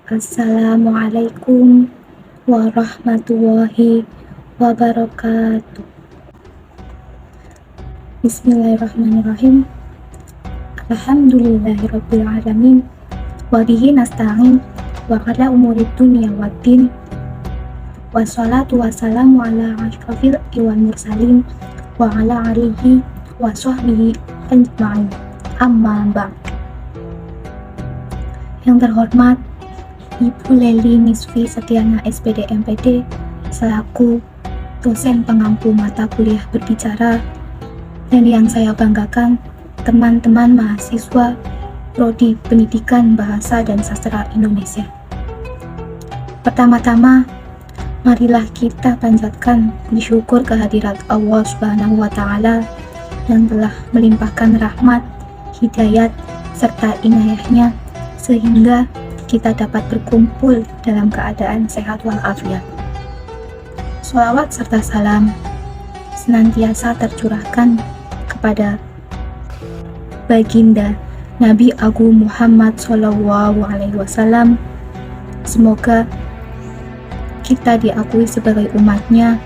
Assalamualaikum warahmatullahi wabarakatuh. Bismillahirrahmanirrahim. Alhamdulillahirabbil alamin. Wa bihi nasta'in wa ala umurid dunya waddin. Wassalatu wassalamu ala asyrafil wal mursalin wa ala alihi wa sahbihi ajma'in. Amma ba'd. Yang terhormat Ibu Leli Nisfi Setiana SPD MPD selaku dosen pengampu mata kuliah berbicara, dan yang saya banggakan teman-teman mahasiswa Prodi Pendidikan Bahasa dan Sastra Indonesia. Pertama-tama, marilah kita panjatkan puji syukur kehadirat Allah Subhanahu wa Ta'ala yang telah melimpahkan rahmat, hidayat, serta inayahnya sehingga kita dapat berkumpul dalam keadaan sehat walafiat. Sholawat serta salam senantiasa tercurahkan kepada baginda Nabi Agung Muhammad SAW. Semoga kita diakui sebagai umatnya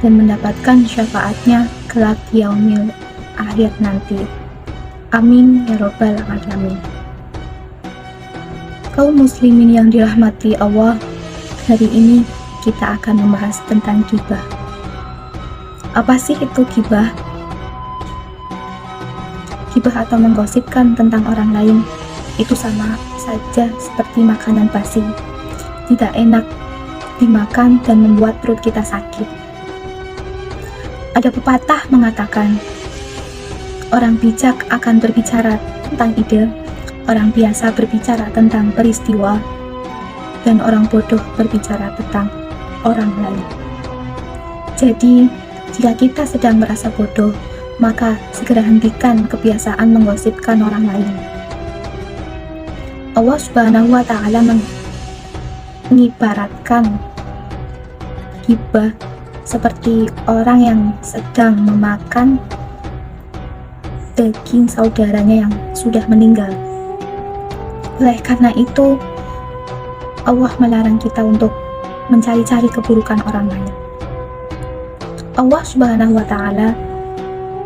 dan mendapatkan syafaatnya kelak yaumil akhir nanti. Amin ya robbal alamin. Kaum muslimin yang dirahmati Allah, hari ini kita akan membahas tentang ghibah. Apa sih itu ghibah? Ghibah atau menggosipkan tentang orang lain itu sama saja seperti makanan basi, tidak enak dimakan dan membuat perut kita sakit. Ada pepatah mengatakan, orang bijak akan berbicara tentang ide, orang biasa berbicara tentang peristiwa, dan orang bodoh berbicara tentang orang lain. Jadi, jika kita sedang merasa bodoh, maka segera hentikan kebiasaan menggosipkan orang lain. Allah Subhanahu wa Ta'ala mengibaratkan ghibah seperti orang yang sedang memakan daging saudaranya yang sudah meninggal. Oleh karena itu, Allah melarang kita untuk mencari-cari keburukan orang lain. Allah Subhanahu wa Ta'ala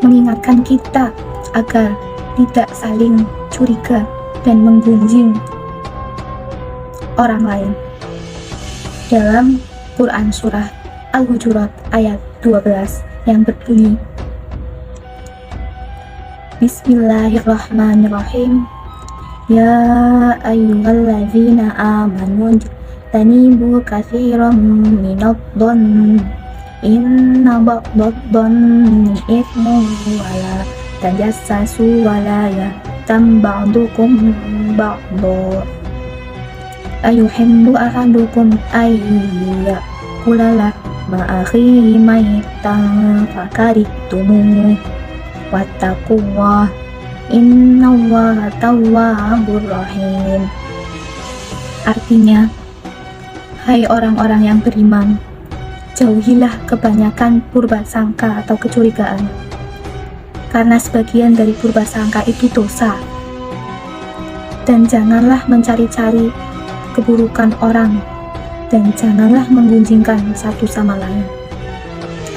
mengingatkan kita agar tidak saling curiga dan menggunjing orang lain. Dalam Quran Surah Al-Hujurat ayat 12 yang berbunyi, Bismillahirrahmanirrahim. Ya ayyuhalladzina amanu tanibu katsiran minadh-dhanni inna ba'dadh-dhanni ithmun wala tajassasu wala yahtam ba'dukum ba'dha ayuhibbu ahadukum ayyakula lahma akhihi maytan fakarihtumuh wattaqullah Innallaha tawwabur rahim. Artinya, hai orang-orang yang beriman, jauhilah kebanyakan purbasangka atau kecurigaan, karena sebagian dari purbasangka itu dosa. Dan janganlah mencari-cari keburukan orang, dan janganlah menggunjingkan satu sama lain.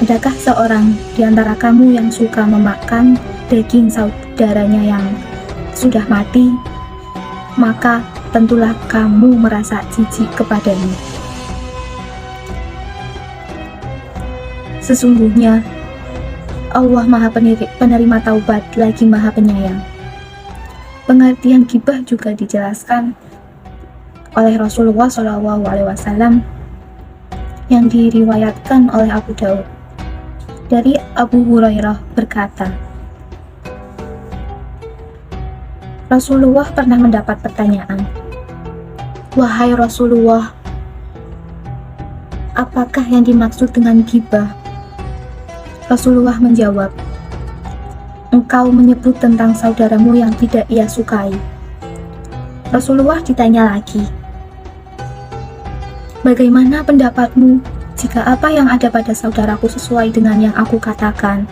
Adakah seorang di antara kamu yang suka memakan daging saudaranya yang sudah mati? Maka tentulah kamu merasa jijik kepadanya. Sesungguhnya Allah Maha Penerima Taubat lagi Maha Penyayang. Pengertian ghibah juga dijelaskan oleh Rasulullah SAW yang diriwayatkan oleh Abu Daud. Dari Abu Hurairah berkata, Rasulullah pernah mendapat pertanyaan, "Wahai Rasulullah, apakah yang dimaksud dengan ghibah?" Rasulullah menjawab, "Engkau menyebut tentang saudaramu yang tidak ia sukai." Rasulullah ditanya lagi, "Bagaimana pendapatmu jika apa yang ada pada saudaraku sesuai dengan yang aku katakan?"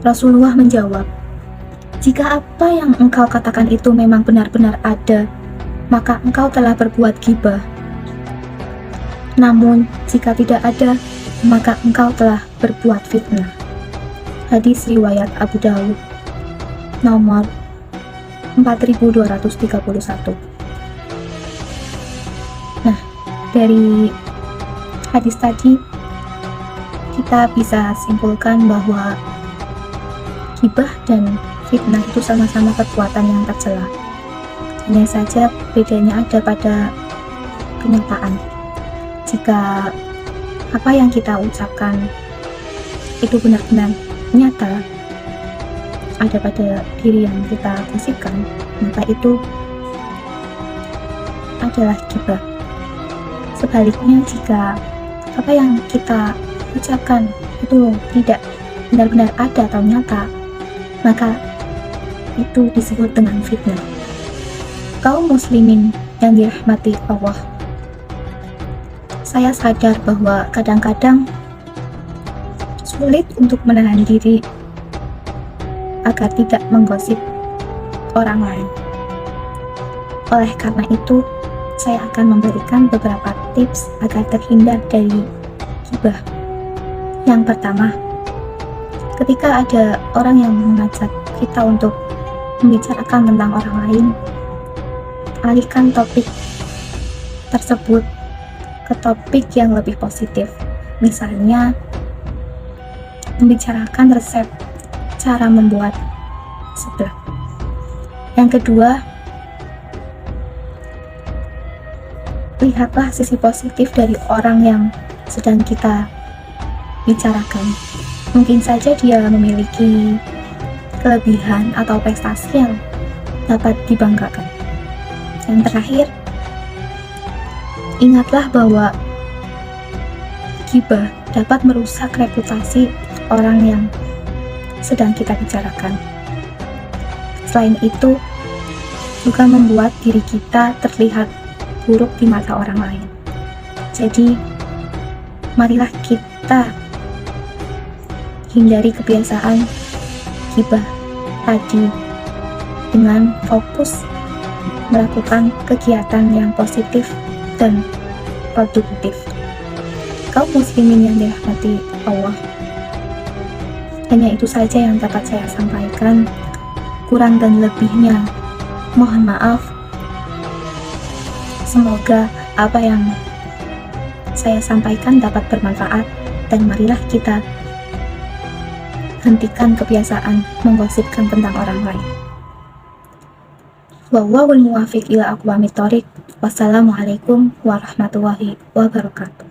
Rasulullah menjawab, "Jika apa yang engkau katakan itu memang benar-benar ada, maka engkau telah berbuat ghibah. Namun, jika tidak ada, maka engkau telah berbuat fitnah. Hadis riwayat Abu Dawud, nomor 4231. Nah, dari hadis tadi, kita bisa simpulkan bahwa ghibah dan fitnah itu sama-sama perbuatan yang tercela. Hanya saja bedanya ada pada kenyataan. Jika apa yang kita ucapkan itu benar-benar nyata ada pada diri yang kita bisikkan, maka itu adalah ghibah. Sebaliknya, jika apa yang kita ucapkan itu tidak benar-benar ada atau nyata, maka itu disebut dengan fitnah. Kaum muslimin yang dirahmati Allah, saya sadar bahwa kadang-kadang sulit untuk menahan diri agar tidak menggosip orang lain. Oleh karena itu, saya akan memberikan beberapa tips agar terhindar dari ghibah. Yang pertama, ketika ada orang yang mengajak kita untuk membicarakan tentang orang lain, alihkan topik tersebut ke topik yang lebih positif. Misalnya, membicarakan resep cara membuat seblak. Yang kedua, lihatlah sisi positif dari orang yang sedang kita bicarakan. Mungkin saja dia memiliki kelebihan atau prestasi yang dapat dibanggakan. Yang terakhir, ingatlah bahwa ghibah dapat merusak reputasi orang yang sedang kita bicarakan. Selain itu, juga membuat diri kita terlihat buruk di mata orang lain. Jadi, marilah kita hindari kebiasaan ghibah tadi dengan fokus melakukan kegiatan yang positif dan produktif. Kaum muslimin yang dirahmati Allah, hanya itu saja yang dapat saya sampaikan. Kurang dan lebihnya mohon maaf. Semoga apa yang saya sampaikan dapat bermanfaat, dan marilah kita hentikan kebiasaan menggosipkan tentang orang lain. Wallahul muwaffiq ila aqwamit thoriq. Wassalamualaikum warahmatullahi wabarakatuh.